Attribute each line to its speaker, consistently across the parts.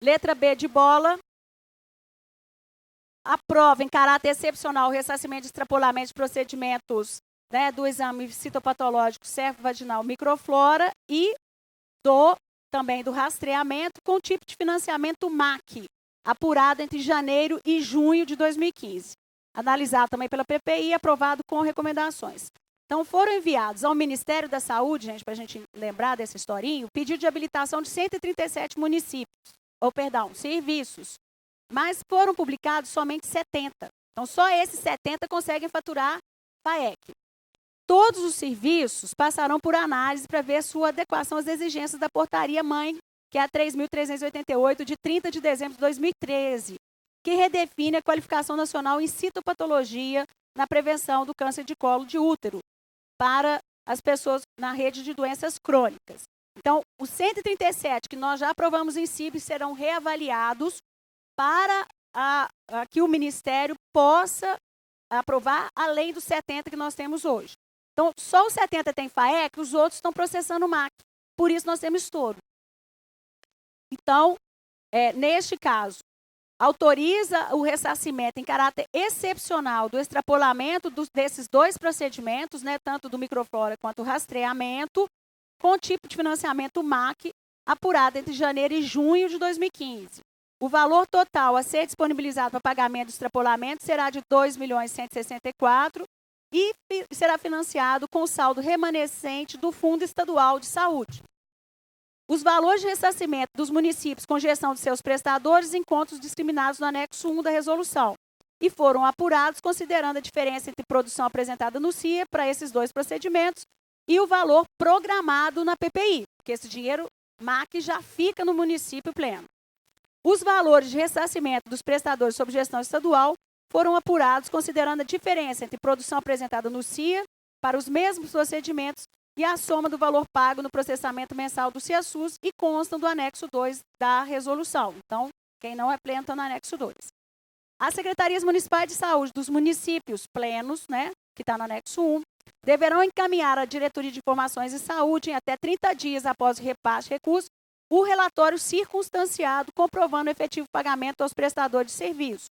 Speaker 1: Letra B de bola. Aprova em caráter excepcional o ressarcimento de extrapolamento de procedimentos, né, do exame citopatológico cervivaginal microflora e também do rastreamento com tipo de financiamento MAC, apurado entre janeiro e junho de 2015. Analisado também pela PPI e aprovado com recomendações. Então, foram enviados ao Ministério da Saúde, gente, para a gente lembrar dessa historinha, pedido de habilitação de 137 serviços, mas foram publicados somente 70. Então, só esses 70 conseguem faturar FAEC. Todos os serviços passarão por análise para ver sua adequação às exigências da portaria-mãe, que é a 3.388, de 30 de dezembro de 2013, que redefine a qualificação nacional em citopatologia na prevenção do câncer de colo de útero para as pessoas na rede de doenças crônicas. Então, os 137 que nós já aprovamos em CIB serão reavaliados para que o Ministério possa aprovar além dos 70 que nós temos hoje. Então, só os 70 têm FAEC, os outros estão processando o MAC. Por isso, nós temos estouro. Então, neste caso, autoriza o ressarcimento em caráter excepcional do extrapolamento desses dois procedimentos, né, tanto do microflora quanto o rastreamento, com tipo de financiamento MAC, apurado entre janeiro e junho de 2015. O valor total a ser disponibilizado para pagamento do extrapolamento será de R$ 2.164.000 e será financiado com o saldo remanescente do Fundo Estadual de Saúde. Os valores de ressarcimento dos municípios com gestão de seus prestadores encontram discriminados no anexo 1 da resolução e foram apurados considerando a diferença entre produção apresentada no CIA para esses dois procedimentos e o valor programado na PPI, porque esse dinheiro MAC já fica no município pleno. Os valores de ressarcimento dos prestadores sob gestão estadual foram apurados considerando a diferença entre produção apresentada no CIA para os mesmos procedimentos e a soma do valor pago no processamento mensal do CIASUS e constam do anexo 2 da resolução. Então, quem não é pleno está no anexo 2. As secretarias municipais de saúde dos municípios plenos, né, que está no anexo 1, deverão encaminhar à Diretoria de Informações em Saúde, em até 30 dias após o repasse de recursos, o relatório circunstanciado comprovando o efetivo pagamento aos prestadores de serviço.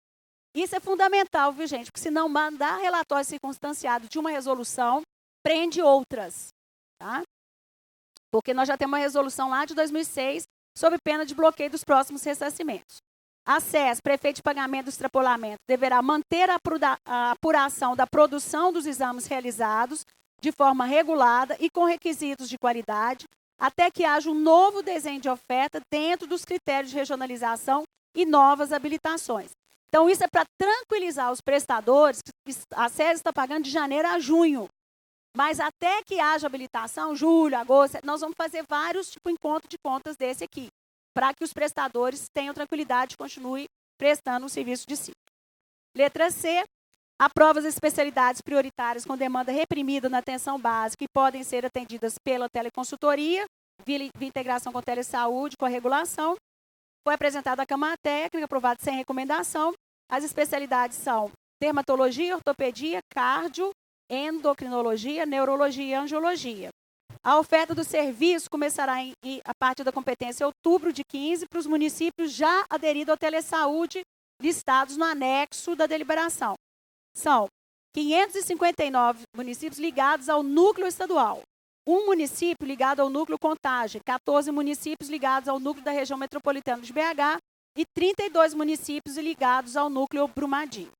Speaker 1: Isso é fundamental, viu, gente? Porque se não mandar relatório circunstanciado de uma resolução, prende outras, tá? Porque nós já temos uma resolução lá de 2006 sob pena de bloqueio dos próximos ressarcimentos. A SES, prefeito de pagamento do extrapolamento, deverá manter a apuração da produção dos exames realizados de forma regulada e com requisitos de qualidade, até que haja um novo desenho de oferta dentro dos critérios de regionalização e novas habilitações. Então, isso é para tranquilizar os prestadores, que a SES está pagando de janeiro a junho. Mas até que haja habilitação, julho, agosto, nós vamos fazer vários encontros de contas desse aqui, para que os prestadores tenham tranquilidade e continuem prestando um serviço de si. Letra C, aprova as especialidades prioritárias com demanda reprimida na atenção básica e podem ser atendidas pela teleconsultoria, via integração com a telesaúde, com a regulação. Foi apresentada a Câmara Técnica, aprovada sem recomendação. As especialidades são dermatologia, ortopedia, cardio, endocrinologia, neurologia e angiologia. A oferta do serviço começará a partir da competência em outubro de 15 para os municípios já aderidos ao telesaúde listados no anexo da deliberação. São 559 municípios ligados ao núcleo estadual, um município ligado ao núcleo Contagem, 14 municípios ligados ao núcleo da região metropolitana de BH e 32 municípios ligados ao núcleo Brumadinho.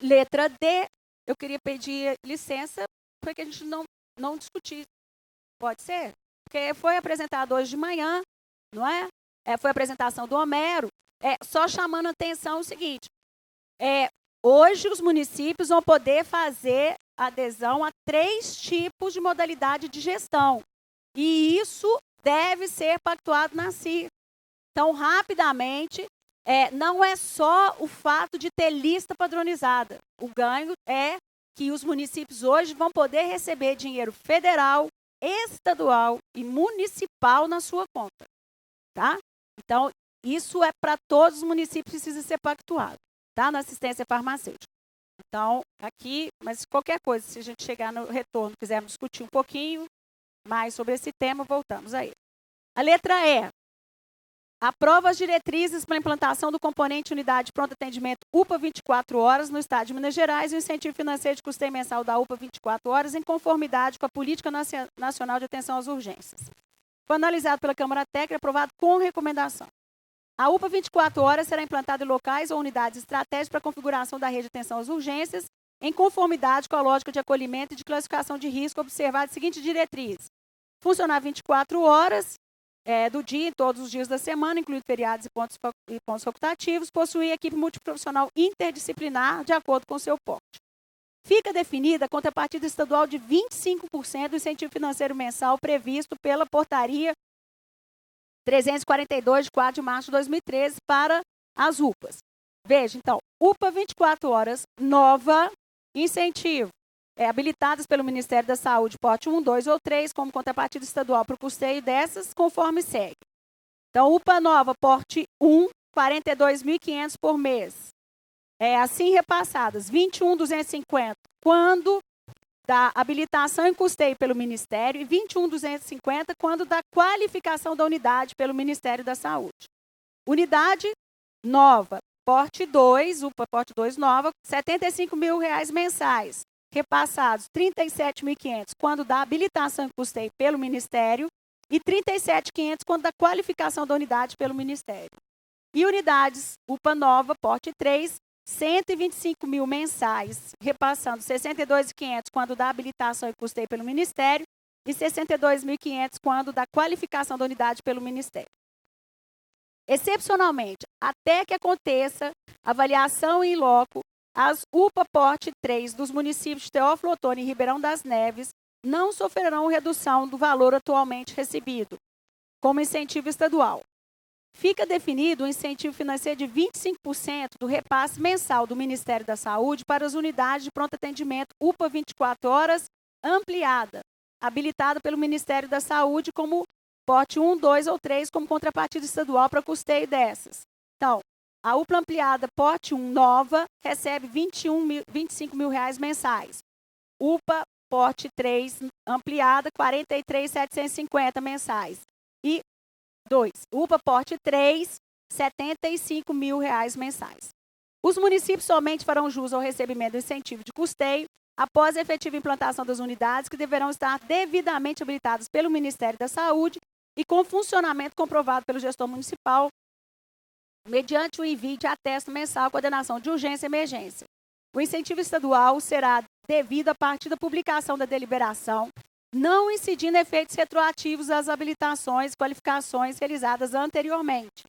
Speaker 1: Letra D, eu queria pedir licença para que a gente não discutir. Pode ser? Porque foi apresentado hoje de manhã, não é? Foi a apresentação do Homero. Só chamando a atenção o seguinte, hoje os municípios vão poder fazer adesão a 3 tipos de modalidade de gestão. E isso deve ser pactuado na CIR. Então, rapidamente, não é só o fato de ter lista padronizada. O ganho é que os municípios hoje vão poder receber dinheiro federal, estadual e municipal na sua conta. Tá? Então, isso é para todos os municípios, precisa ser pactuado, tá? Na assistência farmacêutica. Então, aqui, mas qualquer coisa, se a gente chegar no retorno, quisermos discutir um pouquinho mais sobre esse tema, voltamos a ele. A letra E. Aprova as diretrizes para a implantação do componente unidade de pronto atendimento UPA 24 horas no Estado de Minas Gerais e o incentivo financeiro de custeio mensal da UPA 24 horas em conformidade com a Política Nacional de Atenção às Urgências. Foi analisado pela Câmara Técnica e aprovado com recomendação. A UPA 24 horas será implantada em locais ou unidades estratégicas para a configuração da rede de atenção às urgências, em conformidade com a lógica de acolhimento e de classificação de risco, observada a seguinte diretriz: funcionar 24 horas do dia, em todos os dias da semana, incluindo feriados e pontos facultativos, possuir equipe multiprofissional interdisciplinar, de acordo com o seu porte. Fica definida a contrapartida estadual de 25% do incentivo financeiro mensal previsto pela portaria 342, de 4 de março de 2013, para as UPAs. Veja, então, UPA 24 horas, nova, incentivo, habilitadas pelo Ministério da Saúde, porte 1, 2 ou 3, como contrapartida estadual para o custeio dessas, conforme segue. Então, UPA nova, porte 1, R$ 42.500 por mês. Assim repassadas, 21.250, quando da habilitação e custeio pelo Ministério, e 21.250 quando da qualificação da unidade pelo Ministério da Saúde. Unidade nova, porte 2, UPA porte 2 nova, R$ 75.000 mensais, repassados R$ 37.500 quando da habilitação e custeio pelo Ministério e R$ 37.500 quando da qualificação da unidade pelo Ministério. E unidades UPA nova, porte 3, R$ 125.000 mensais, repassando R$ 62.500 quando da habilitação e custeio pelo Ministério e R$ 62.500 quando da qualificação da unidade pelo Ministério. Excepcionalmente, até que aconteça avaliação em loco, as UPA porte 3 dos municípios de Teófilo Otoni e Ribeirão das Neves não sofrerão redução do valor atualmente recebido, como incentivo estadual. Fica definido um incentivo financeiro de 25% do repasse mensal do Ministério da Saúde para as unidades de pronto atendimento UPA 24 horas ampliada, habilitada pelo Ministério da Saúde como porte 1, 2 ou 3 como contrapartida estadual para custeio dessas. Então, a UPA ampliada porte 1 nova recebe R$ 25.000 mensais. UPA porte 3 ampliada, R$ 43.750 mensais. E 2. UPA porte 3, R$ 75.000 mensais. Os municípios somente farão jus ao recebimento do incentivo de custeio após a efetiva implantação das unidades, que deverão estar devidamente habilitadas pelo Ministério da Saúde e com funcionamento comprovado pelo gestor municipal, mediante o envio de atesto mensal, coordenação de urgência e emergência. O incentivo estadual será devido a partir da publicação da deliberação, não incidindo efeitos retroativos às habilitações e qualificações realizadas anteriormente.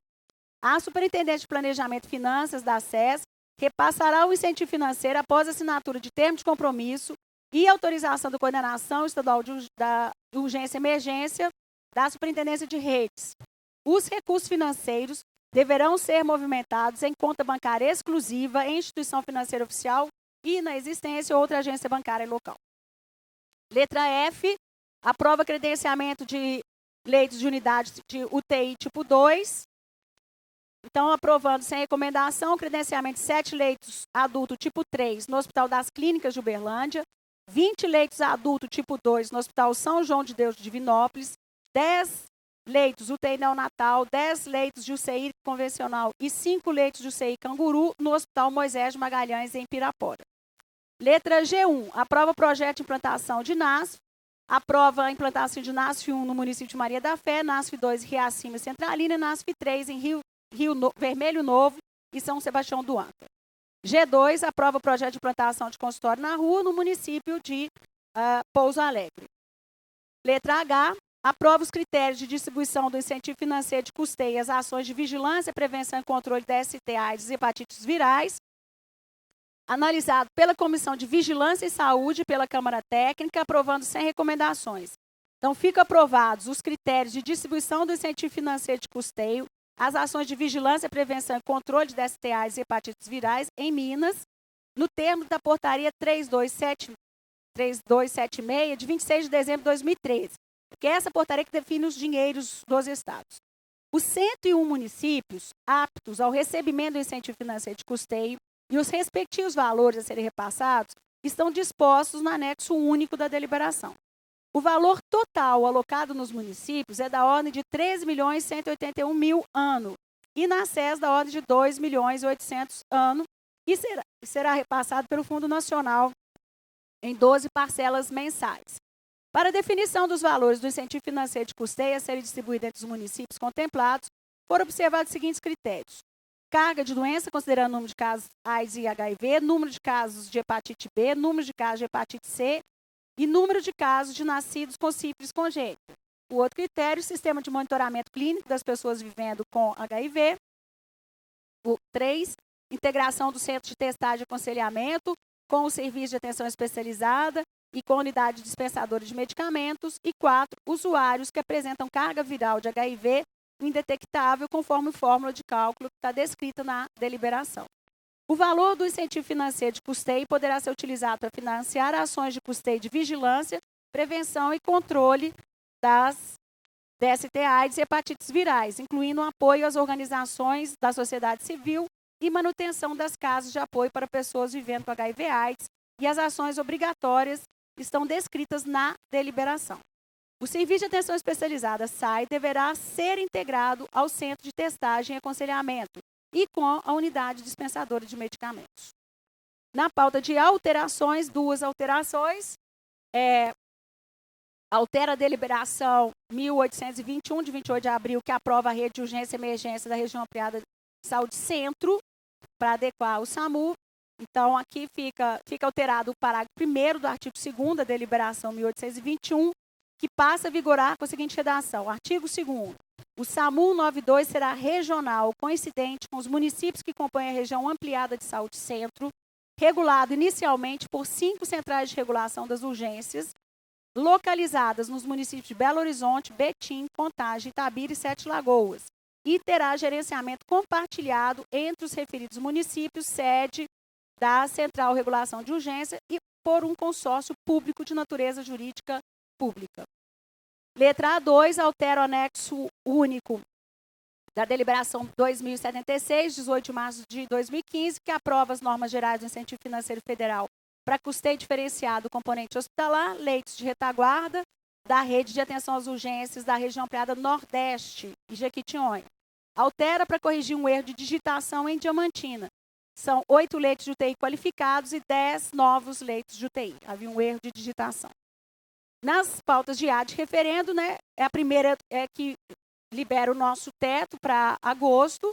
Speaker 1: A Superintendente de Planejamento e Finanças da SES repassará o incentivo financeiro após a assinatura de termo de compromisso e autorização da coordenação estadual da urgência e emergência da Superintendência de Redes. Os recursos financeiros deverão ser movimentados em conta bancária exclusiva em instituição financeira oficial e na existência de outra agência bancária local. Letra F, aprova credenciamento de leitos de unidade de UTI tipo 2. Então, aprovando sem recomendação, credenciamento de 7 leitos adulto tipo 3 no Hospital das Clínicas de Uberlândia, 20 leitos adulto tipo 2 no Hospital São João de Deus de Divinópolis, 10 leitos UTI neonatal, 10 leitos de UCI convencional e 5 leitos de UCI canguru no Hospital Moisés de Magalhães, em Pirapora. Letra G1, aprova o projeto de implantação de NASF, aprova a implantação de NASF 1 no município de Maria da Fé, NASF 2 em Riacima e Centralina e NASF 3 em Vermelho Novo e São Sebastião do Anta. G2, aprova o projeto de implantação de consultório na rua no município de Pouso Alegre. Letra H, aprova os critérios de distribuição do incentivo financeiro de custeio às ações de vigilância, prevenção e controle da ST, AIDS e hepatites virais, analisado pela Comissão de Vigilância e Saúde e pela Câmara Técnica, aprovando sem recomendações. Então, ficam aprovados os critérios de distribuição do incentivo financeiro de custeio às ações de vigilância, prevenção e controle de STIs e hepatites virais em Minas, no termo da portaria 3276, de 26 de dezembro de 2013, que é essa portaria que define os dinheiros dos estados. Os 101 municípios aptos ao recebimento do incentivo financeiro de custeio e os respectivos valores a serem repassados estão dispostos no anexo único da deliberação. O valor total alocado nos municípios é da ordem de 13.181.000 ano e na SES da ordem de 2.800.000 ano e será repassado pelo Fundo Nacional em 12 parcelas mensais. Para a definição dos valores do incentivo financeiro de custeio a serem distribuídos entre os municípios contemplados, foram observados os seguintes critérios: carga de doença, considerando o número de casos AIDS e HIV, número de casos de hepatite B, número de casos de hepatite C e número de casos de nascidos com sífilis congênita. O outro critério, sistema de monitoramento clínico das pessoas vivendo com HIV. O 3, integração do centro de testagem e aconselhamento com o serviço de atenção especializada e com a unidade dispensadora de medicamentos. E 4, usuários que apresentam carga viral de HIV indetectável conforme fórmula de cálculo que está descrita na deliberação. O valor do incentivo financeiro de custeio poderá ser utilizado para financiar ações de custeio de vigilância, prevenção e controle das DST-AIDS e hepatites virais, incluindo o apoio às organizações da sociedade civil e manutenção das casas de apoio para pessoas vivendo com HIV/AIDS, e as ações obrigatórias estão descritas na deliberação. O serviço de atenção especializada SAI deverá ser integrado ao centro de testagem e aconselhamento e com a unidade dispensadora de medicamentos. Na pauta de alterações, 2 alterações. Altera a deliberação 1821, de 28 de abril, que aprova a rede de urgência e emergência da região ampliada de saúde centro, para adequar o SAMU. Então, aqui fica alterado o parágrafo 1º do artigo 2º da deliberação 1821, que passa a vigorar com a seguinte redação: artigo 2º. O SAMU 92 será regional, coincidente com os municípios que compõem a região ampliada de saúde centro, regulado inicialmente por 5 centrais de regulação das urgências, localizadas nos municípios de Belo Horizonte, Betim, Contagem, Itabira e 7 Lagoas, e terá gerenciamento compartilhado entre os referidos municípios, sede da Central Regulação de Urgência e por um consórcio público de natureza jurídica pública. Letra A2, altera o anexo único da deliberação 2076, 18 de março de 2015, que aprova as normas gerais do incentivo financeiro federal para custeio diferenciado do componente hospitalar, leitos de retaguarda da rede de atenção às urgências da região ampliada Nordeste e Jequitinhonha. Altera para corrigir um erro de digitação em Diamantina. São 8 leitos de UTI qualificados e 10 novos leitos de UTI. Havia um erro de digitação. Nas pautas de ad referendo, né, a primeira é que libera o nosso teto para agosto.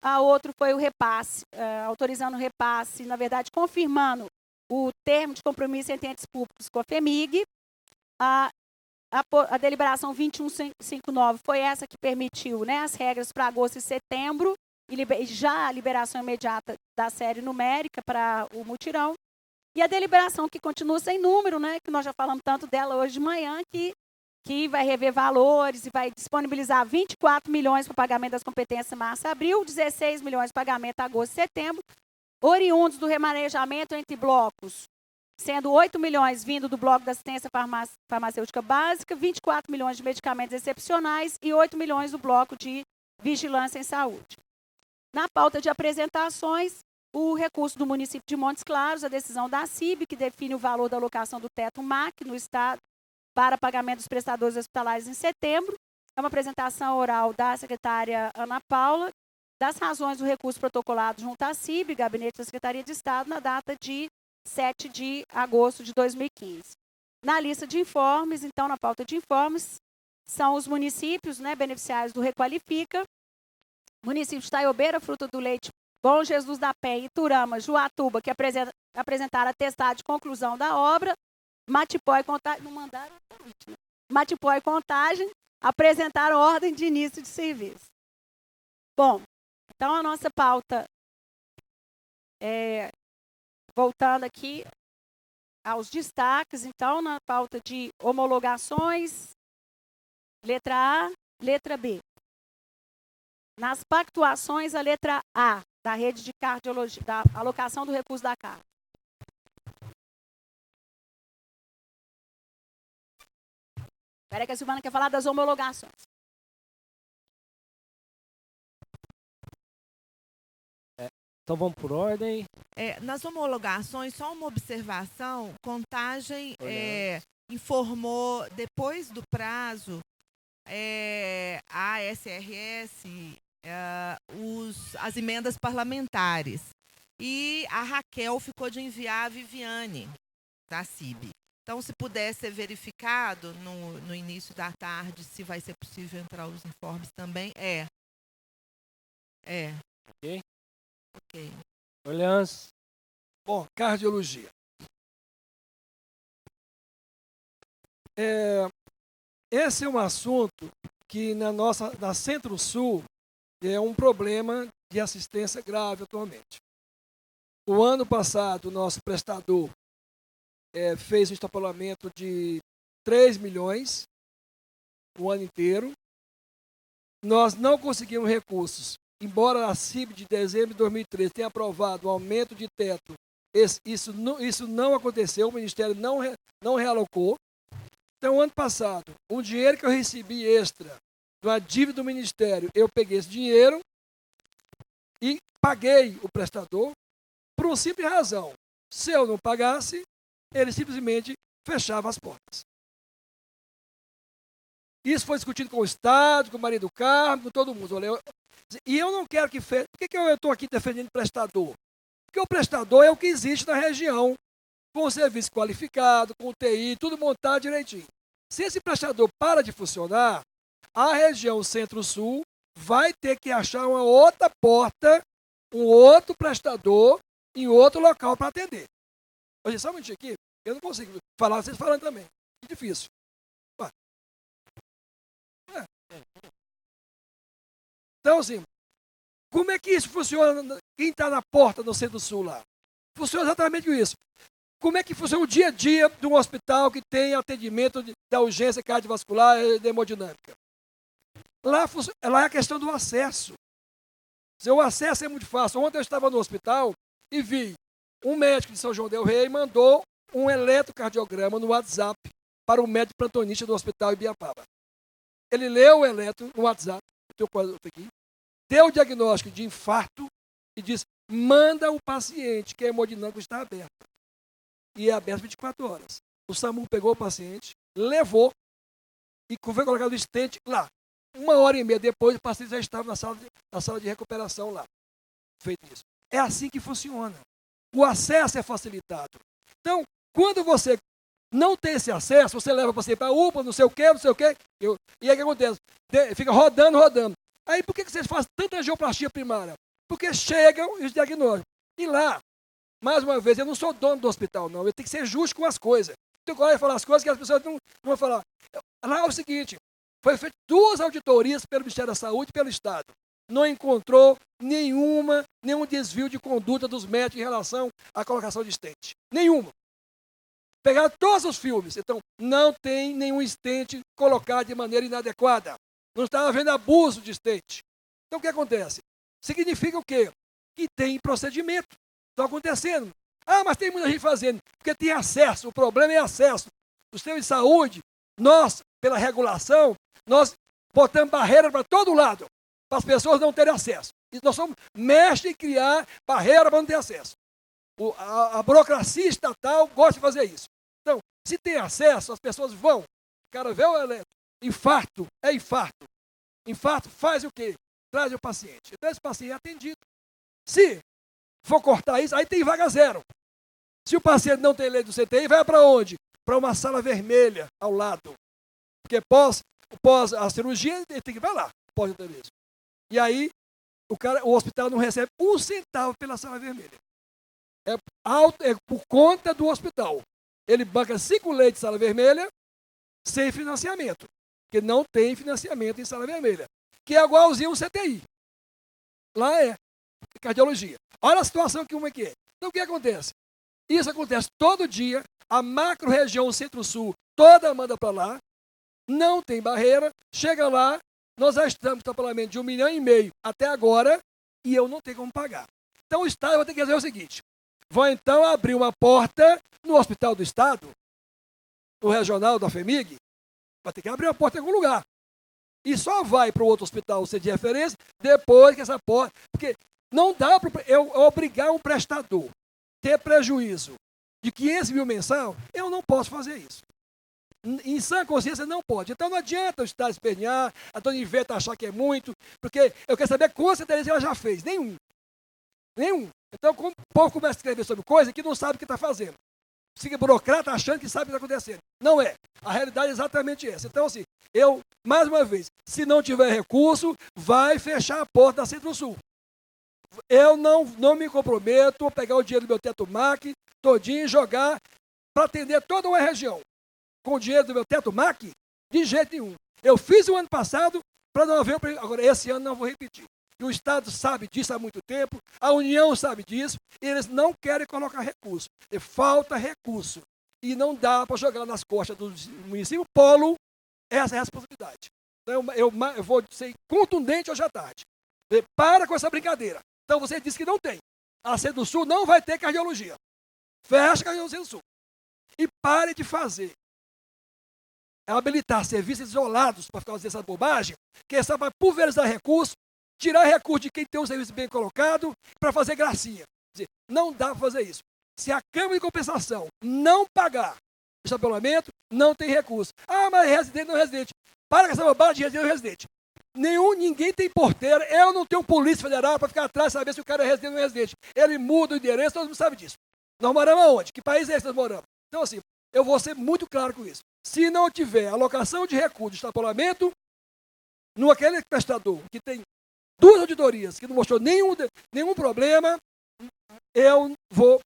Speaker 1: A outra foi o repasse, autorizando o repasse, na verdade, confirmando o termo de compromisso entre entes públicos com a FEMIG. A deliberação 2159 foi essa que permitiu, né, as regras para agosto e setembro, e já a liberação imediata da série numérica para o mutirão. E a deliberação que continua sem número, né, que nós já falamos tanto dela hoje de manhã, que vai rever valores e vai disponibilizar 24 milhões para o pagamento das competências março e abril, 16 milhões para pagamento agosto e setembro, oriundos do remanejamento entre blocos, sendo 8 milhões vindo do bloco da assistência farmacêutica básica, 24 milhões de medicamentos excepcionais e 8 milhões do bloco de vigilância em saúde. Na pauta de apresentações, o recurso do município de Montes Claros, a decisão da CIB, que define o valor da alocação do teto MAC no Estado para pagamento dos prestadores hospitalares em setembro. É uma apresentação oral da secretária Ana Paula, das razões do recurso protocolado junto à CIB, Gabinete da Secretaria de Estado, na data de 7 de agosto de 2015. Na lista de informes, então, na pauta de informes, são os municípios, né, beneficiários do Requalifica, município de Taiobeira, Fruta do Leite, Bom Jesus da Penha, Iturama, Juatuba, que apresentaram atestado de conclusão da obra, Matipó e Contagem, não mandaram, Matipó e Contagem, apresentaram ordem de início de serviço. Bom, então a nossa pauta, voltando aqui aos destaques, então, na pauta de homologações, letra A, letra B. Nas pactuações, a letra A, da rede de cardiologia, da alocação do recurso da carga. Espera aí que a Silvana quer falar das homologações.
Speaker 2: Então vamos por ordem.
Speaker 3: Nas homologações, só uma observação, Contagem informou, depois do prazo, a SRS, as emendas parlamentares. E a Raquel ficou de enviar a Viviane, da CIB. Então, se puder ser verificado no início da tarde, se vai ser possível entrar os informes também.
Speaker 2: Ok.
Speaker 3: Ok.
Speaker 2: Orleans.
Speaker 4: Bom, cardiologia. Esse é um assunto que na Centro-Sul é um problema de assistência grave atualmente. O ano passado, o nosso prestador fez um extrapolamento de 3 milhões o ano inteiro. Nós não conseguimos recursos. Embora a CIB de dezembro de 2013 tenha aprovado o aumento de teto, isso não aconteceu, o Ministério não realocou. Então, ano passado, o dinheiro que eu recebi extra da dívida do Ministério, eu peguei esse dinheiro e paguei o prestador por uma simples razão. Se eu não pagasse, ele simplesmente fechava as portas. Isso foi discutido com o Estado, com o Maria do Carmo, com todo mundo. E eu não quero que feche. Por que eu estou aqui defendendo o prestador? Porque o prestador é o que existe na região, com o serviço qualificado, com o TI, tudo montado direitinho. Se esse prestador para de funcionar, a região Centro-Sul vai ter que achar uma outra porta, um outro prestador, em outro local para atender. Hoje, só um minutinho aqui, eu não consigo falar, vocês falando também. É difícil. Então, assim, como é que isso funciona? Quem está na porta no Centro-Sul lá? Funciona exatamente isso. Como é que funciona o dia a dia de um hospital que tem atendimento da urgência cardiovascular e da hemodinâmica? Lá é a questão do acesso. O acesso é muito fácil. Ontem eu estava no hospital e vi um médico de São João del Rei mandou um eletrocardiograma no WhatsApp para o médico plantonista do hospital Ibiapaba. Ele leu o eletro no WhatsApp, deu o diagnóstico de infarto e disse, manda o paciente, que a hemodinâmica está aberta. E é aberto 24 horas. O SAMU pegou o paciente, levou e foi colocado o estente lá. 1h30 depois, o paciente já estava na sala de recuperação lá. Feito isso. É assim que funciona. O acesso é facilitado. Então, quando você não tem esse acesso, você leva o paciente para a UPA, não sei o quê. E aí o que acontece? Fica rodando. Aí por que vocês fazem tanta angioplastia primária? Porque chegam os diagnósticos. E lá, mais uma vez, eu não sou dono do hospital, não. Eu tenho que ser justo com as coisas. Tenho coragem de falar as coisas que as pessoas não vão falar. Lá é o seguinte, foi feito 2 auditorias pelo Ministério da Saúde e pelo Estado. Não encontrou nenhum desvio de conduta dos médicos em relação à colocação de estente. Nenhuma. Pegaram todos os filmes. Então, não tem nenhum estente colocado de maneira inadequada. Não está havendo abuso de estente. Então, o que acontece? Significa o quê? Que tem procedimento. Está acontecendo. Mas tem muita gente fazendo. Porque tem acesso. O problema é acesso. O sistema de saúde, nós, pela regulação, nós botamos barreira para todo lado, para as pessoas não terem acesso. E nós somos mestres em criar barreira para não ter acesso. A burocracia estatal gosta de fazer isso. Então, se tem acesso, as pessoas vão. O cara vê o eletro. Infarto é infarto. Infarto faz o quê? Traz o paciente. Então, esse paciente é atendido. Se for cortar isso, aí tem vaga zero. Se o paciente não tem leito do CTI, vai para onde? Para uma sala vermelha ao lado. Porque pós a cirurgia, ele tem que ir para lá, pós-intervenção. E aí, o hospital não recebe 1 centavo pela sala vermelha. É por conta do hospital. Ele banca 5 leitos de sala vermelha sem financiamento. Porque não tem financiamento em sala vermelha. Que é igualzinho um CTI. Lá é cardiologia. Olha a situação como é que é. Então, o que acontece? Isso acontece todo dia. A macro-região Centro-Sul toda manda para lá. Não tem barreira. Chega lá, nós já estamos com parlamento de 1,5 milhão até agora e eu não tenho como pagar. Então, o Estado vai ter que fazer o seguinte. Vão, então, abrir uma porta no Hospital do Estado, no regional da FEMIG, vai ter que abrir uma porta em algum lugar. E só vai para o outro hospital ser de referência depois que essa porta... Porque não dá para eu obrigar um prestador a ter prejuízo de 500 mil mensal, eu não posso fazer isso. Em sã consciência não pode. Então não adianta o Estado espernear, a dona Ivete achar que é muito, porque eu quero saber quantas cidadãs ela já fez. Nenhum. Então o povo começa a escrever sobre coisa que não sabe o que está fazendo. Fica burocrata achando que sabe o que está acontecendo. Não é. A realidade é exatamente essa. Então, assim, mais uma vez, se não tiver recurso, vai fechar a porta da Centro-Sul. Eu não me comprometo a pegar o dinheiro do meu teto MAC todinho e jogar para atender toda uma região. Com o dinheiro do meu teto MAC, de jeito nenhum. Eu fiz o ano passado para não haver... Agora, esse ano não vou repetir. E o Estado sabe disso há muito tempo, a União sabe disso, e eles não querem colocar recurso. E falta recurso. E não dá para jogar nas costas do município polo essa responsabilidade. Então, eu vou ser contundente hoje à tarde. Para com essa brincadeira. Então, você disse que não tem. A Centro-Sul não vai ter cardiologia. Fecha a cardiologia do Sul. E pare de fazer. Habilitar serviços isolados para ficar fazendo essa bobagem, que essa vai pulverizar recursos, tirar recurso de quem tem um serviço bem colocado para fazer gracinha. Quer dizer, não dá para fazer isso. Se a Câmara de Compensação não pagar o estabelamento, não tem recurso. Ah, mas residente não é residente. Para com essa bobagem de residente não é residente. Ninguém tem porteira. Eu não tenho polícia federal para ficar atrás e saber se o cara é residente ou não é residente. Ele muda o endereço, todo mundo sabe disso. Nós moramos aonde? Que país é esse que nós moramos? Então, assim, eu vou ser muito claro com isso. Se não tiver alocação de recursos de estabelamento, naquele prestador que tem 2 auditorias, que não mostrou nenhum problema, eu vou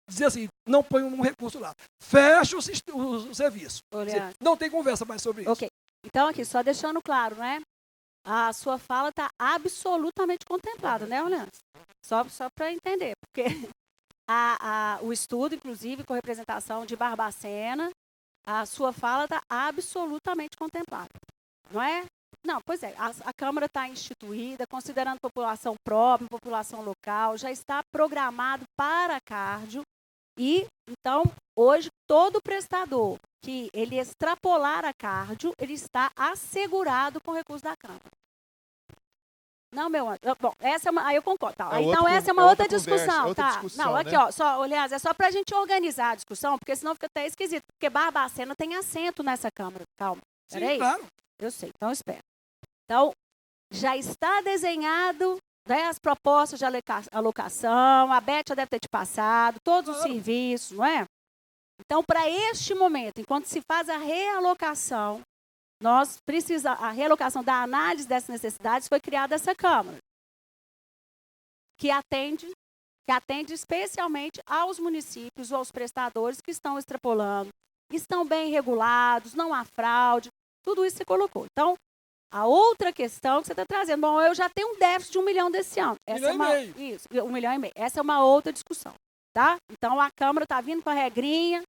Speaker 4: dizer assim, não ponho um recurso lá. Fecha o serviço. Dizer, não tem conversa mais sobre isso.
Speaker 1: Ok. Então, aqui, só deixando claro, né? A sua fala está absolutamente contemplada, né, Orleans? Só para entender, porque o estudo, inclusive, com representação de Barbacena, a sua fala está absolutamente contemplada, não é? Não, pois é, a Câmara está instituída, considerando população própria, população local, já está programado para cardio e, então, hoje, todo prestador que ele extrapolar a cardio, ele está assegurado com recurso da Câmara. Não, meu anjo. Bom, essa é uma. Aí eu concordo. Tá. Então, essa é uma outra discussão, tá? Não, aqui, ó. Aliás, é só para a gente organizar a discussão, porque senão fica até esquisito. Porque Barbacena tem assento nessa Câmara. Calma. Peraí.
Speaker 4: Claro.
Speaker 1: Eu sei, então espera. Então, já está desenhado, né, as propostas de alocação, a Beth já deve ter te passado, todos os serviços, não é? Então, para este momento, enquanto se faz a realocação, a realocação da análise dessas necessidades foi criada essa Câmara, que atende especialmente aos municípios ou aos prestadores que estão extrapolando, estão bem regulados, não há fraude, tudo isso se colocou. Então, a outra questão que você está trazendo, bom, eu já tenho um déficit de 1 milhão desse ano. Essa
Speaker 4: 1,5 milhão.
Speaker 1: Isso, 1,5 milhão. Essa é uma outra discussão, tá? Então, a Câmara está vindo com a regrinha,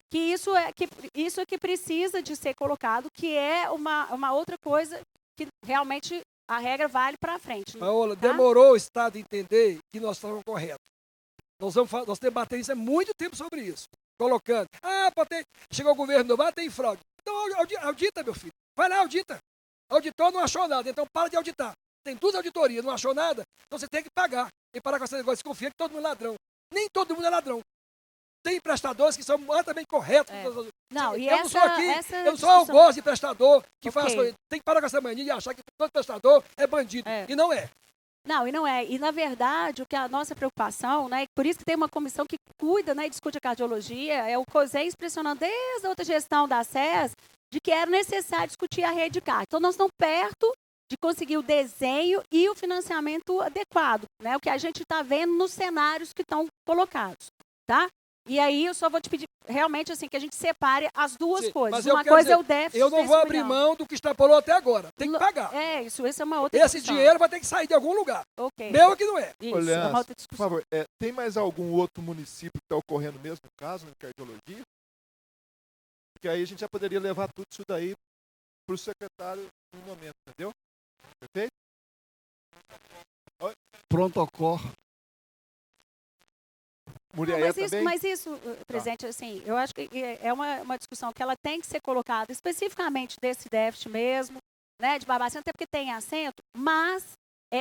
Speaker 1: que isso é que precisa de ser colocado, que é uma outra coisa que realmente a regra vale para frente.
Speaker 4: Paola,
Speaker 1: tá?
Speaker 4: demorou o Estado a entender que nós estávamos corretos. Nós debatemos há muito tempo sobre isso. Colocando, chegou o governo novo, tem fraude. Então audita, meu filho. Vai lá, audita. Auditor não achou nada, então para de auditar. Tem 2 auditorias, não achou nada, então você tem que pagar. E parar com esse negócio de confiar que todo mundo é ladrão. Nem todo mundo é ladrão. Tem prestadores que são altamente corretos.
Speaker 1: Não, e
Speaker 4: eu não sou aqui, eu não sou algoz de prestador que faz coisa. Tem que parar com essa mania de achar que todo prestador é bandido. E não é.
Speaker 1: Não, e não é. E, na verdade, o que a nossa preocupação, né, por isso que tem uma comissão que cuida, né, e discute a cardiologia, é o COSENS pressionando desde a outra gestão da SES, de que era necessário discutir a rede de cardio. Então, nós estamos perto de conseguir o desenho e o financiamento adequado, né, o que a gente está vendo nos cenários que estão colocados, tá? E aí, eu só vou te pedir, realmente, assim, que a gente separe as duas coisas. Uma coisa é o déficit.
Speaker 4: Eu não vou abrir mão do que extrapolou até agora. Tem que pagar.
Speaker 1: Essa é uma outra
Speaker 4: Esse
Speaker 1: discussão.
Speaker 4: dinheiro vai ter que sair de algum lugar.
Speaker 1: Ok.
Speaker 4: Meu aqui não é.
Speaker 1: Isso,
Speaker 5: Olha,
Speaker 1: é uma outra
Speaker 5: por
Speaker 1: discussão.
Speaker 5: favor, tem mais algum outro município que está ocorrendo o mesmo caso em cardiologia? Porque aí a gente já poderia levar tudo isso daí para o secretário no momento, entendeu? Perfeito?
Speaker 6: Pronto-socorro.
Speaker 5: Muriaé também?
Speaker 1: Mas isso, presidente, assim, eu acho que é uma discussão que ela tem que ser colocada especificamente desse déficit mesmo, né, de Barbacena, até porque tem assento, mas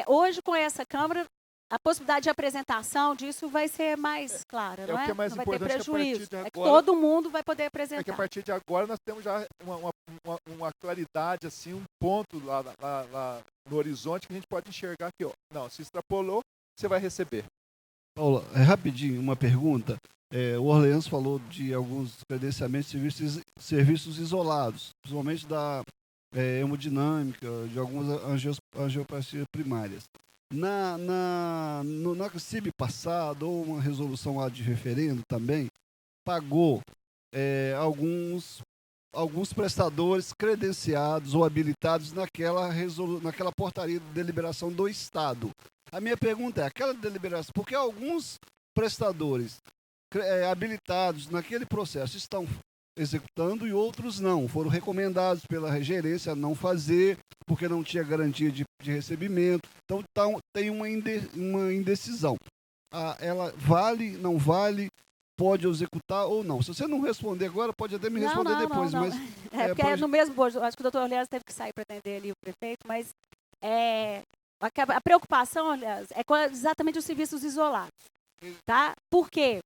Speaker 1: hoje com essa Câmara a possibilidade de apresentação disso vai ser mais clara, não
Speaker 5: o
Speaker 1: é?
Speaker 5: que é mais
Speaker 1: Não vai ter
Speaker 5: importante, que a partir
Speaker 1: prejuízo.
Speaker 5: de
Speaker 1: É que
Speaker 5: agora-
Speaker 1: todo mundo vai poder
Speaker 5: É que a
Speaker 1: apresentar.
Speaker 5: partir de agora nós temos já uma claridade, assim, um ponto lá no horizonte que a gente pode enxergar aqui, ó. Não, se extrapolou, você vai receber.
Speaker 6: Paula, rapidinho, uma pergunta. O Orleans falou de alguns credenciamentos de serviços isolados, principalmente da hemodinâmica, de algumas angioplastias primárias. Na CIB passada, ou uma resolução lá de referendo também, pagou alguns prestadores credenciados ou habilitados naquela portaria de deliberação do Estado. A minha pergunta é, aquela deliberação, porque alguns prestadores habilitados naquele processo estão executando e outros não, foram recomendados pela gerência a não fazer, porque não tinha garantia de recebimento, então tem uma indecisão. Ela vale, não vale, pode executar ou não. Se você não responder agora, pode até me responder depois.
Speaker 1: Não.
Speaker 6: Mas
Speaker 1: É porque é no mesmo bojo. Acho que o doutor Orleans teve que sair para atender ali o prefeito, mas a preocupação, aliás, é com exatamente os serviços isolados. Tá? Por quê?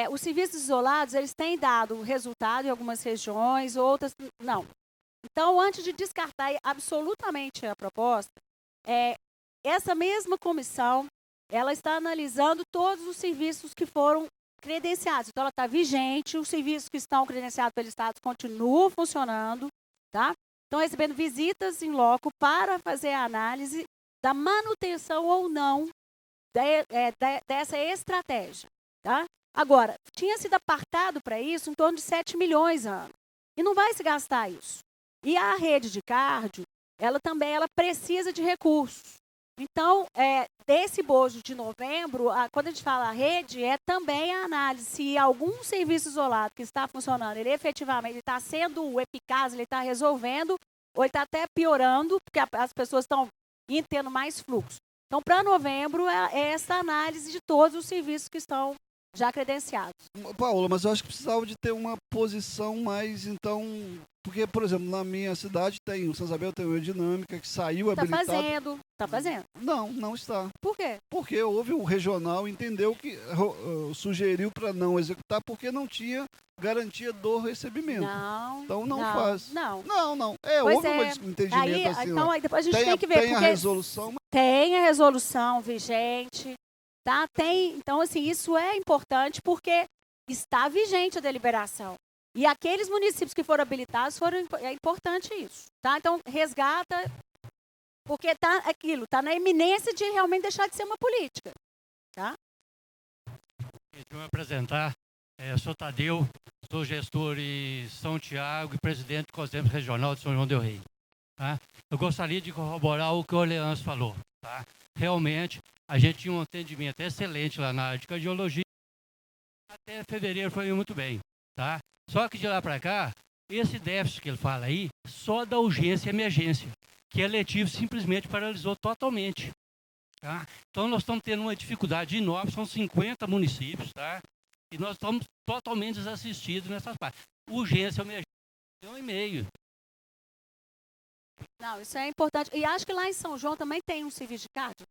Speaker 1: Os serviços isolados, eles têm dado resultado em algumas regiões, outras não. Então, antes de descartar absolutamente a proposta, essa mesma comissão, ela está analisando todos os serviços que foram credenciados. Então, ela está vigente, os serviços que estão credenciados pelo Estado continuam funcionando, tá? Estão recebendo visitas em loco para fazer a análise da manutenção ou não dessa estratégia, tá? Agora, tinha sido apartado para isso em torno de 7 milhões ano. E não vai se gastar isso. E a rede de cardio, ela precisa de recursos. Então, desse bojo de novembro, quando a gente fala a rede, é também a análise se algum serviço isolado que está funcionando, ele efetivamente está sendo eficaz, ele está resolvendo, ou ele está até piorando, porque as pessoas estão tendo mais fluxo. Então, para novembro, é essa análise de todos os serviços que estão já credenciados.
Speaker 6: Paula, mas eu acho que precisava de ter uma posição mais, então... Porque, por exemplo, na minha cidade tem, o São Isabel tem uma dinâmica que saiu habilitado.
Speaker 1: Está fazendo.
Speaker 6: Não está.
Speaker 1: Por quê?
Speaker 6: Porque houve o regional, entendeu que sugeriu para não executar porque não tinha garantia do recebimento.
Speaker 1: Não.
Speaker 6: Então não faz.
Speaker 1: Não.
Speaker 6: Houve um entendimento assim.
Speaker 1: Então, aí depois a gente tem que ver.
Speaker 6: Tem a resolução.
Speaker 1: Tem a resolução vigente. Tá? Então, assim, isso é importante porque está vigente a deliberação. E aqueles municípios que foram habilitados, é importante isso. Tá? Então, resgata, porque está na iminência de realmente deixar de ser uma política. Tá?
Speaker 2: Vou me apresentar. Sou Tadeu, sou gestor em São Tiago e presidente do COSEMS Regional de São João del Rei. Tá? Eu gostaria de corroborar o que o Orleans falou. Tá? Realmente, a gente tinha um atendimento excelente lá na área de cardiologia. Até fevereiro foi muito bem. Tá? Só que de lá para cá, esse déficit que ele fala aí, só da urgência e emergência, que é letivo simplesmente paralisou totalmente. Tá? Então nós estamos tendo uma dificuldade enorme, são 50 municípios, tá? E nós estamos totalmente desassistidos nessas partes. Urgência e emergência, 1,5.
Speaker 1: Não, isso é importante. E acho que lá em São João também tem um serviço de cardio.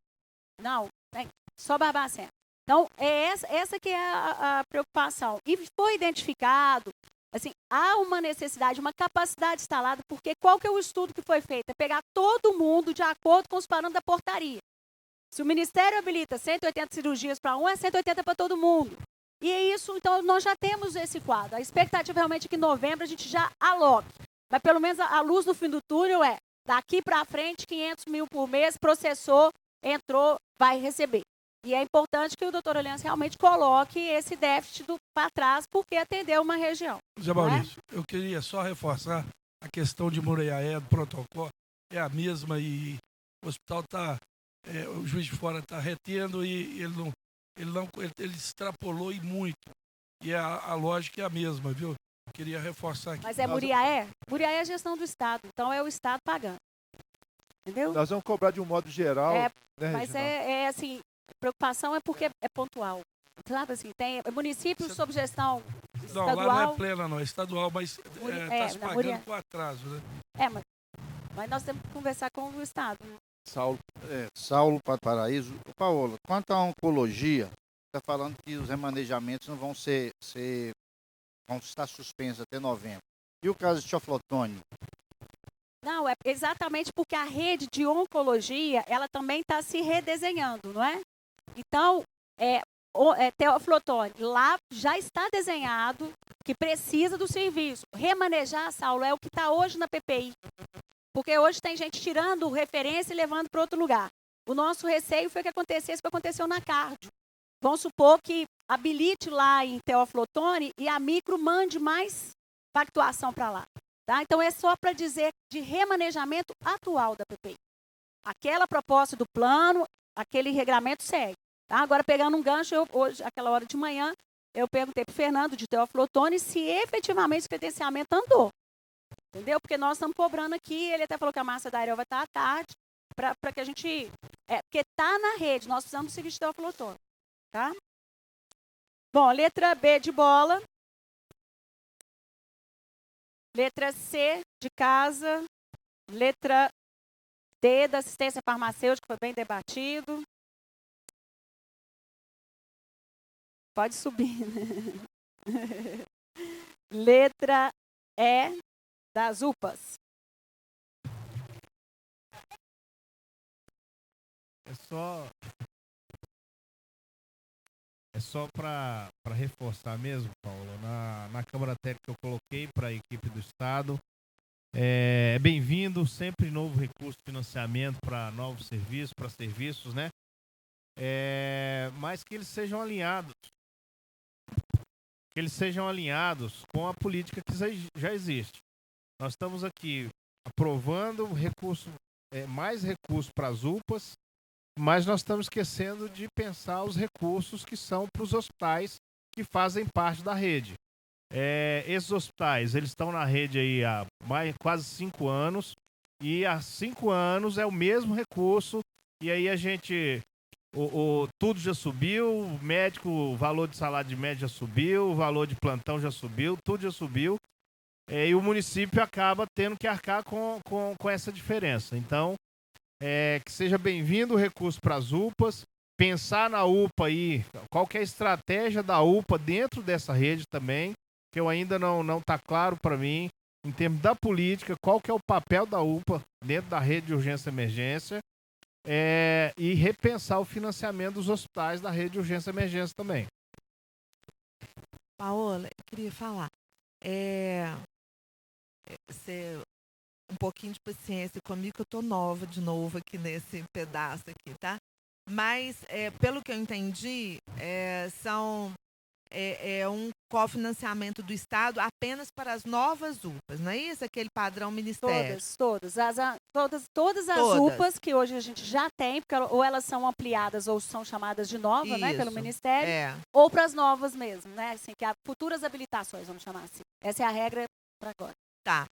Speaker 1: Não, tem. Só Barbacena. Então, essa que é a preocupação. E foi identificado, assim, há uma necessidade, uma capacidade instalada, porque qual que é o estudo que foi feito? É pegar todo mundo de acordo com os parâmetros da portaria. Se o Ministério habilita 180 cirurgias para um, é 180 para todo mundo. E é isso, então, nós já temos esse quadro. A expectativa realmente é que em novembro a gente já aloque. Mas pelo menos a luz no fim do túnel daqui para frente, 500 mil por mês, processou, entrou, vai receber. E é importante que o doutor Orleans realmente coloque esse déficit para trás, porque atendeu uma região.
Speaker 4: Zé Maurício, eu queria só reforçar a questão de Muraiaé, do protocolo, é a mesma e o hospital está, o Juiz de Fora está retendo e ele extrapolou e muito. E a lógica é a mesma, viu? Queria reforçar aqui.
Speaker 1: Mas é Muriaé? Muriaé é a gestão do Estado, então é o Estado pagando. Entendeu?
Speaker 5: Nós vamos cobrar de um modo geral, né,
Speaker 1: mas
Speaker 5: Reginaldo?
Speaker 1: assim, a preocupação é porque é pontual. Sabe assim, tem municípios sob gestão estadual.
Speaker 4: Não, lá não é plena não, é estadual, mas está se pagando com atraso, né?
Speaker 1: Mas nós temos que conversar com o Estado.
Speaker 7: Saulo Paraíso. Paola, quanto à oncologia, está falando que os remanejamentos não vão estar suspensos até novembro. E o caso de Teoflotone?
Speaker 1: Não, é exatamente porque a rede de oncologia, ela também está se redesenhando, não é? Então, Teoflotone, lá já está desenhado que precisa do serviço. Remanejar, Saulo, é o que está hoje na PPI. Porque hoje tem gente tirando referência e levando para outro lugar. O nosso receio foi que acontecesse o que aconteceu na cardio. Vamos supor que habilite lá em Teoflotone e a micro mande mais pactuação para lá. Tá? Então, é só para dizer de remanejamento atual da PPI. Aquela proposta do plano, aquele regramento segue. Tá? Agora, pegando um gancho, hoje, aquela hora de manhã, eu perguntei para o Fernando de Teoflotone se efetivamente o credenciamento andou. Entendeu? Porque nós estamos cobrando aqui, ele até falou que a massa da Aerel vai estar à tarde, para que a gente... porque está na rede, nós precisamos seguir de Teoflotone. Tá? Bom, letra B de bola. Letra C de casa. Letra D da assistência farmacêutica, foi bem debatido. Pode subir, né? Letra E das UPAs.
Speaker 8: É só para reforçar mesmo, Paulo. Na Câmara Técnica eu coloquei para a equipe do Estado. É bem-vindo sempre novo recurso de financiamento para novos serviços, para serviços, né? Mas que eles sejam alinhados. Que eles sejam alinhados com a política que já existe. Nós estamos aqui aprovando mais recursos para as UPAs, mas nós estamos esquecendo de pensar os recursos que são para os hospitais que fazem parte da rede. Esses hospitais, eles estão na rede aí há quase 5 anos, e há 5 anos é o mesmo recurso, e aí a gente... tudo já subiu, o valor de salário de médio já subiu, o valor de plantão já subiu, tudo já subiu, e o município acaba tendo que arcar com essa diferença. Então, que seja bem-vindo o recurso para as UPAs, pensar na UPA aí, qual que é a estratégia da UPA dentro dessa rede também, que eu ainda não está claro para mim, em termos da política, qual que é o papel da UPA dentro da rede de urgência e emergência, e repensar o financiamento dos hospitais da rede de urgência e emergência também.
Speaker 3: Paola, eu queria falar. Um pouquinho de paciência comigo, que eu tô nova de novo aqui nesse pedaço aqui, tá? Mas, pelo que eu entendi, um cofinanciamento do Estado apenas para as novas UPAs, não é isso? Aquele padrão ministério.
Speaker 1: Todas as UPAs que hoje a gente já tem, porque ou elas são ampliadas ou são chamadas de nova, né, pelo Ministério, ou para as novas mesmo, né? Assim, que há futuras habilitações, vamos chamar assim. Essa é a regra para agora.
Speaker 3: Tá.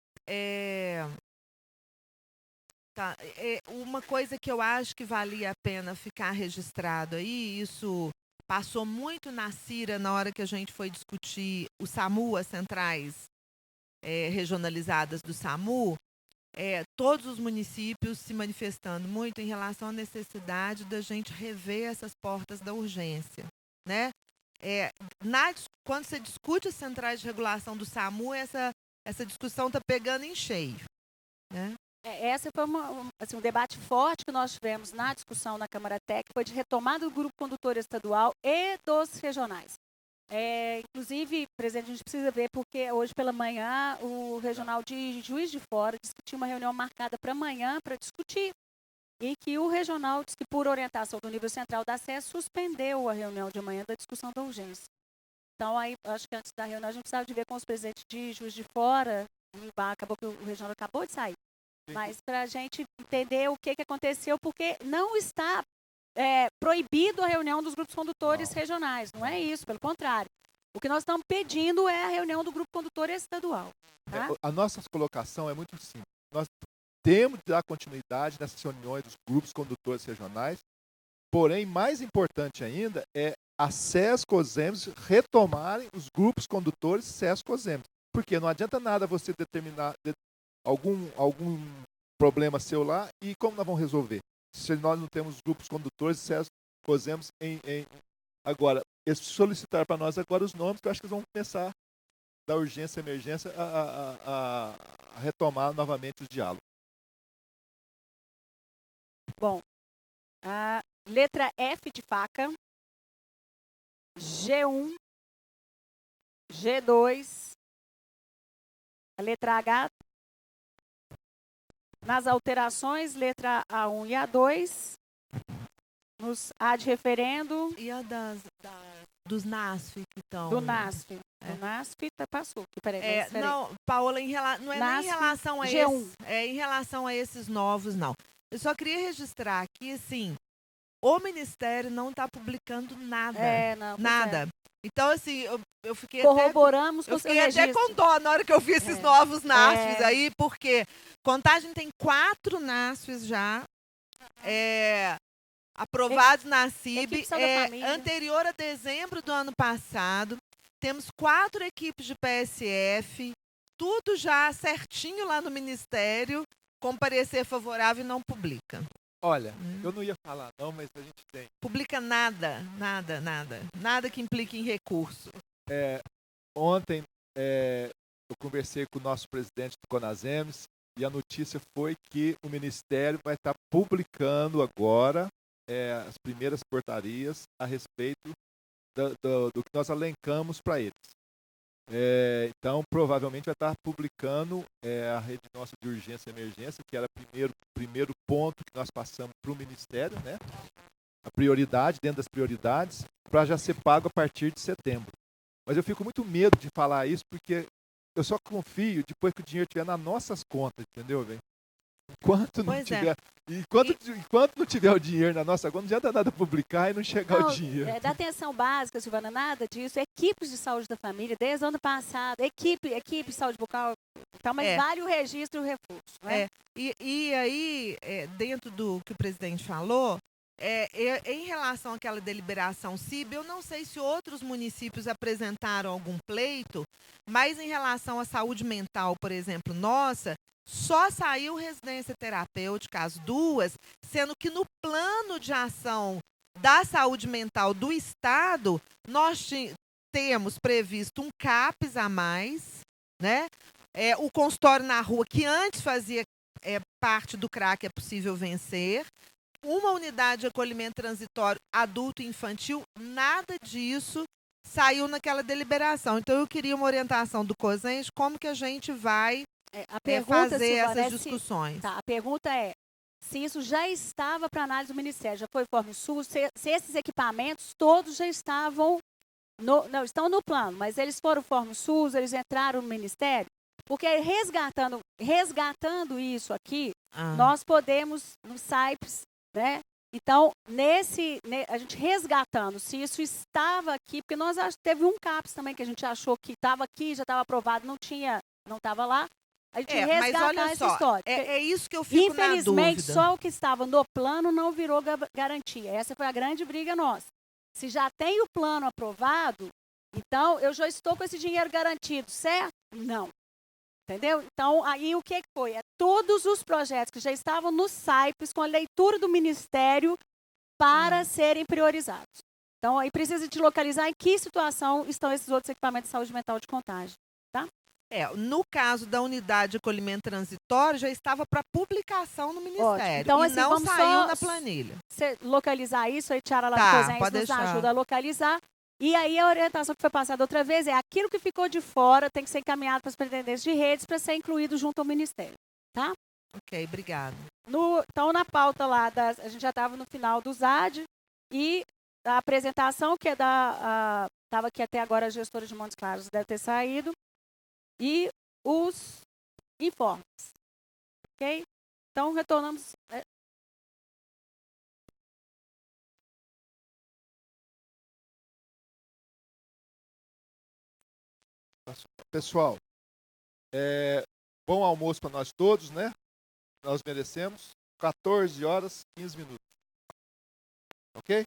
Speaker 3: Uma coisa que eu acho que valia a pena ficar registrado aí, isso passou muito na CIRA na hora que a gente foi discutir o SAMU, as centrais regionalizadas do SAMU, todos os municípios se manifestando muito em relação à necessidade da gente rever essas portas da urgência, né? Quando você discute as centrais de regulação do SAMU, essa discussão está pegando em cheio, né?
Speaker 1: Essa foi um debate forte que nós tivemos na discussão na Câmara Técnica, foi de retomada do grupo condutor estadual e dos regionais. Inclusive, presidente, a gente precisa ver, porque hoje pela manhã o regional de Juiz de Fora disse que tinha uma reunião marcada para amanhã para discutir, e que o regional disse que, por orientação do nível central da SE, suspendeu a reunião de amanhã da discussão da urgência. Então, aí, acho que antes da reunião a gente precisava de ver com os presidentes de Juiz de Fora, acabou que o regional acabou de sair. Mas para a gente entender o que aconteceu, porque não está proibido a reunião dos grupos condutores regionais, não é isso, pelo contrário. O que nós estamos pedindo é a reunião do grupo condutor estadual. Tá?
Speaker 5: A nossa colocação é muito simples. Nós temos de dar continuidade nessas reuniões dos grupos condutores regionais, porém, mais importante ainda é a SES-COSEMS retomarem os grupos condutores SES-COSEMS. Porque não adianta nada você determinar algum problema seu lá, e como nós vamos resolver? se nós não temos grupos condutores, COSEMS agora, eles solicitaram para nós agora os nomes, que eu acho que eles vão começar, da urgência e emergência, a retomar novamente os diálogos.
Speaker 1: Bom, a letra F de faca, G1, G2, a letra H, nas alterações, letra A1 e A2, nos A de referendo.
Speaker 3: E a dos NASF que estão...
Speaker 1: Do NASF. Do NASF passou. Peraí,
Speaker 3: não, Paola, não é
Speaker 1: NASF,
Speaker 3: nem em relação a
Speaker 1: G1.
Speaker 3: em relação a esses novos, não. Eu só queria registrar aqui, assim, o Ministério não está publicando nada.
Speaker 1: Não,
Speaker 3: nada. Então, assim, eu fiquei
Speaker 1: corroboramos com o seu registro.
Speaker 3: Eu fiquei até com dó na hora que eu vi esses novos NASFs aí, porque Contagem tem 4 NASFs já aprovados na CIB, anterior a dezembro do ano passado. Temos 4 equipes de PSF, tudo já certinho lá no Ministério, com parecer favorável e não publica.
Speaker 5: Olha, eu não ia falar não, mas a gente tem.
Speaker 3: Publica nada, nada, nada. Nada que implique em recurso.
Speaker 5: Ontem eu conversei com o nosso presidente do CONASEMS e a notícia foi que o Ministério vai estar publicando agora as primeiras portarias a respeito do que nós alencamos para eles. Então, provavelmente vai estar publicando a rede nossa de urgência e emergência, que era o primeiro ponto que nós passamos para o Ministério, né? A prioridade, dentro das prioridades, para já ser pago a partir de setembro. Mas eu fico muito medo de falar isso, porque eu só confio depois que o dinheiro estiver nas nossas contas, entendeu, velho? Enquanto não tiver o dinheiro na nossa conta, não adianta nada publicar e não chegar o dinheiro.
Speaker 1: Da atenção básica, Silvana, nada disso. Equipes de saúde da família, desde o ano passado, equipe de saúde bucal, mas vale o registro e o reforço. Né?
Speaker 3: E aí, dentro do que o presidente falou, em relação àquela deliberação CIB, eu não sei se outros municípios apresentaram algum pleito, mas em relação à saúde mental, por exemplo, nossa, só saiu residência terapêutica, as 2, sendo que no plano de ação da saúde mental do Estado, nós temos previsto um CAPS a mais, né? O consultório na rua, que antes fazia parte do CRAC, é possível vencer. Uma unidade de acolhimento transitório adulto e infantil, nada disso saiu naquela deliberação. Então, eu queria uma orientação do COSENS, como que a gente vai fazer essas discussões.
Speaker 1: A pergunta é se isso já estava para análise do Ministério, já foi Forme SUS, se esses equipamentos todos já estavam, estão no plano, mas eles foram Forme SUS, eles entraram no Ministério, porque resgatando isso aqui, nós podemos, no SAIPS, né? Então, a gente resgatando, se isso estava aqui, porque nós teve um CAPS também que a gente achou que estava aqui, já estava aprovado, não estava lá. A gente resgatar essa história.
Speaker 3: É isso que eu fico na dúvida.
Speaker 1: Infelizmente, só o que estava no plano não virou garantia. Essa foi a grande briga nossa. Se já tem o plano aprovado, então eu já estou com esse dinheiro garantido, certo? Não. Entendeu? Então, aí o que foi? Todos os projetos que já estavam nos SAIPs, com a leitura do Ministério, para serem priorizados. Então, aí precisa de localizar em que situação estão esses outros equipamentos de saúde mental de Contagem. Tá?
Speaker 3: No caso da unidade de acolhimento transitório, já estava para publicação no Ministério.
Speaker 1: Ótimo. Então, assim,
Speaker 3: não saiu na planilha.
Speaker 1: Você localizar isso, aí Tiara lá do COSENS nos ajuda a localizar. E aí a orientação que foi passada outra vez é aquilo que ficou de fora tem que ser encaminhado para as pretendências de redes para ser incluído junto ao Ministério. Tá?
Speaker 3: Ok, obrigada.
Speaker 1: Então, na pauta lá, a gente já estava no final do ZAD e a apresentação, que estava aqui até agora a gestora de Montes Claros, deve ter saído, e os informes. Ok? Então, retornamos.
Speaker 5: Pessoal, bom almoço para nós todos, né? Nós merecemos 14 horas, 15 minutos. Ok?